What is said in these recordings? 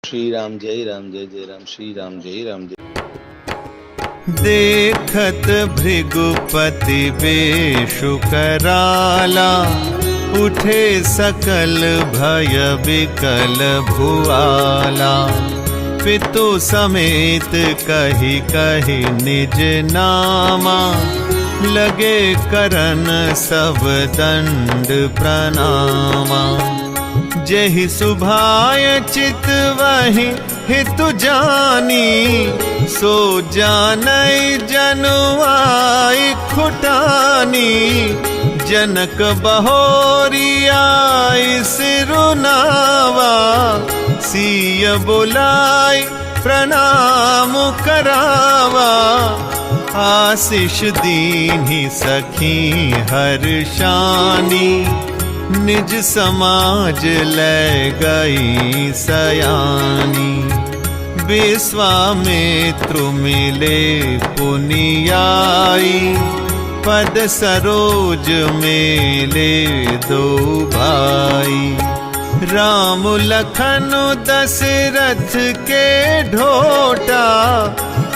श्री राम जय जय राम श्री राम जय जय। देखत भृगुपति बेशु कराला, उठे सकल भय विकल भुआला। पितु समेत कहि कहि निज नामा, लगे करन सब दंड प्रणामा। जेहि सुभाय चित वहि हितु जानी, सो जानई जनुआई खुटानी। जनक बहोरियाई सिरुनावा, सिय बुलाई प्रणाम करावा। आशीष दीन्हि सखी हर्षानी, निज समाज ले गई सयानी। विश्वामित्र मिले पुनियाई, पद सरोज मेले दो भाई। राम लखन दशरथ के ढोटा,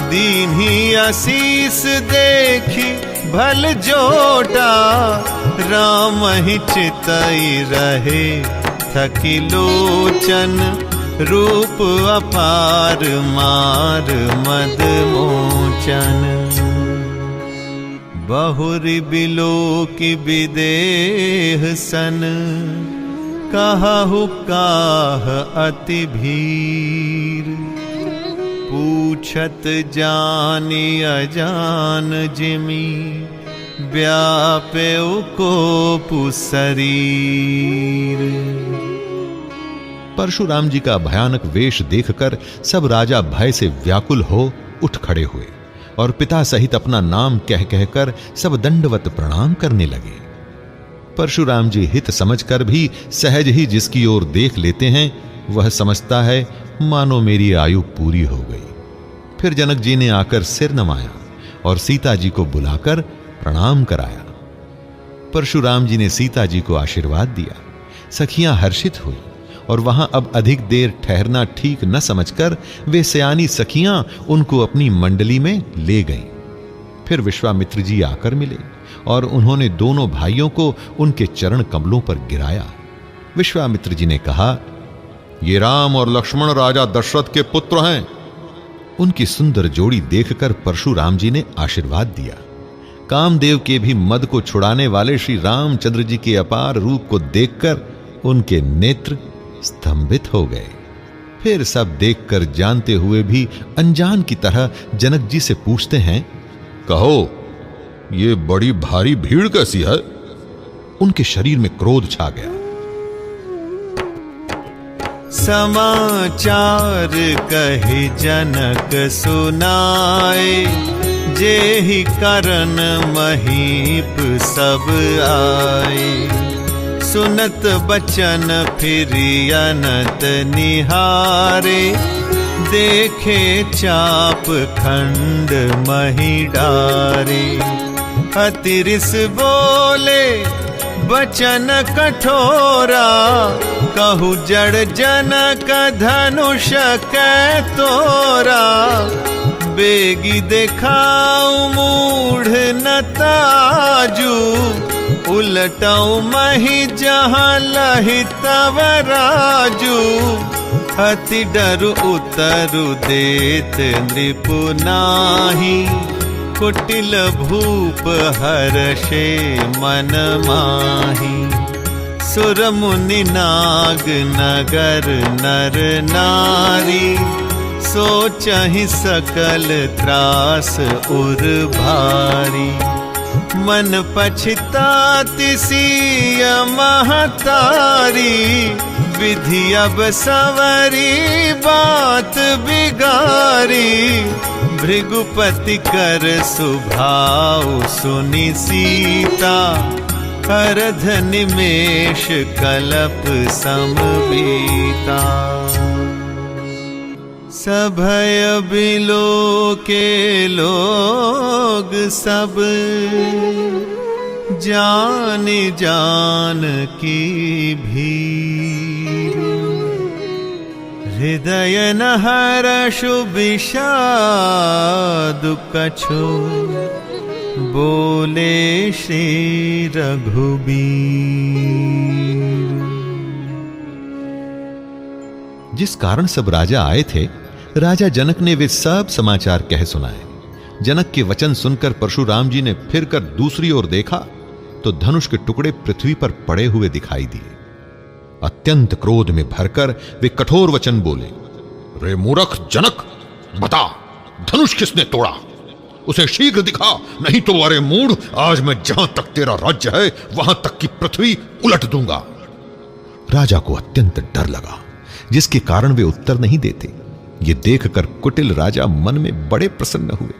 दीन्ही आशीष देखी भल जोटा। राम ही चितई रहे थकी लोचन, रूप अपार मार मद मोचन। बहुरि बिलो की विदेह सन, कहु काह अति भीर। पूछत जानि अजान जिमि, व्यापेउ कोपु शरीर। परशुराम जी का भयानक वेश देखकर सब राजा भय से व्याकुल हो उठ खड़े हुए और पिता सहित अपना नाम कह कहकर सब दंडवत प्रणाम करने लगे। परशुराम जी हित समझकर भी सहज ही जिसकी ओर देख लेते हैं, वह समझता है मानो मेरी आयु पूरी हो गई। फिर जनक जी ने आकर सिर नमाया और सीता जी को बुलाकर प्रणाम कराया। परशुराम जी ने सीता जी को आशीर्वाद दिया। सखियां हर्षित हुई और वहां अब अधिक देर ठहरना ठीक न समझकर वे सयानी सखियां उनको अपनी मंडली में ले गईं। फिर विश्वामित्र जी आकर मिले और उन्होंने दोनों भाइयों को उनके चरण कमलों पर गिराया। विश्वामित्र जी ने कहा, ये राम और लक्ष्मण राजा दशरथ के पुत्र हैं। उनकी सुंदर जोड़ी देखकर परशुराम जी ने आशीर्वाद दिया। कामदेव के भी मद को छुड़ाने वाले श्री रामचंद्र जी के अपार रूप को देखकर उनके नेत्र स्तंभित हो गए। फिर सब देखकर जानते हुए भी अनजान की तरह जनक जी से पूछते हैं, कहो ये बड़ी भारी भीड़ कैसी है? उनके शरीर में क्रोध छा गया। समाचार कहि जनक सुनाए, जेहि करन महीप सब आए। सुनत बचन फिरि अनत निहारे, देखे चाप खंड मही डारे। अति रिस बोले बचन कठोरा, कहु जड़ जनक धनुष कै तोरा। बेगी देखाऊ मूढ़ नताजू, उलटऊ मही जहाँ लहि तव राजू। अति डर उतरु देत नृपु नाही, कुटिल भूप हर्षे मन माही। सुर मुनि नाग नगर नर नारी, सोचहि सकल त्रास उर भारी। मन पछताति सिय महतारी, विधि अब सवरी बात बिगारी। भृगुपति कर सुभाव सुनि सीता, करध निमेष कलप समबीता। सभय बिलो के लोग सब, जान जान की भीड़। हृदय न हरषु विषाद कछु, बोले श्री रघुबीर। जिस कारण सब राजा आए थे, राजा जनक ने वे सब समाचार कह सुनाए। जनक के वचन सुनकर परशुराम जी ने फिर कर दूसरी ओर देखा तो धनुष के टुकड़े पृथ्वी पर पड़े हुए दिखाई दिए। अत्यंत क्रोध में भरकर वे कठोर वचन बोले, रे मूर्ख जनक, बता धनुष किसने तोड़ा? उसे शीघ्र दिखा, नहीं तो अरे मूढ़, आज मैं जहां तक तेरा राज्य है वहां तक की पृथ्वी उलट दूंगा। राजा को अत्यंत डर लगा, जिसके कारण वे उत्तर नहीं देते। ये देखकर कुटिल राजा मन में बड़े प्रसन्न हुए।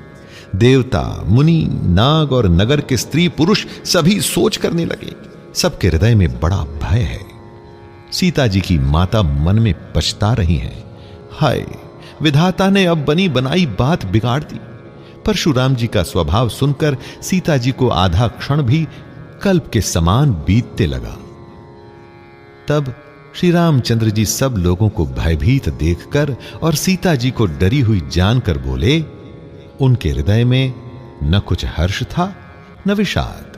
देवता, मुनि, नाग और नगर के स्त्री पुरुष सभी सोच करने लगे, सबके हृदय में बड़ा भय है। सीता जी की माता मन में पछता रही हैं, हाय विधाता ने अब बनी बनाई बात बिगाड़ दी। परशुराम जी का स्वभाव सुनकर सीता जी को आधा क्षण भी कल्प के समान बीतते लगा। तब श्री रामचंद्र जी सब लोगों को भयभीत देखकर और सीता जी को डरी हुई जानकर बोले, उनके हृदय में न कुछ हर्ष था न विषाद।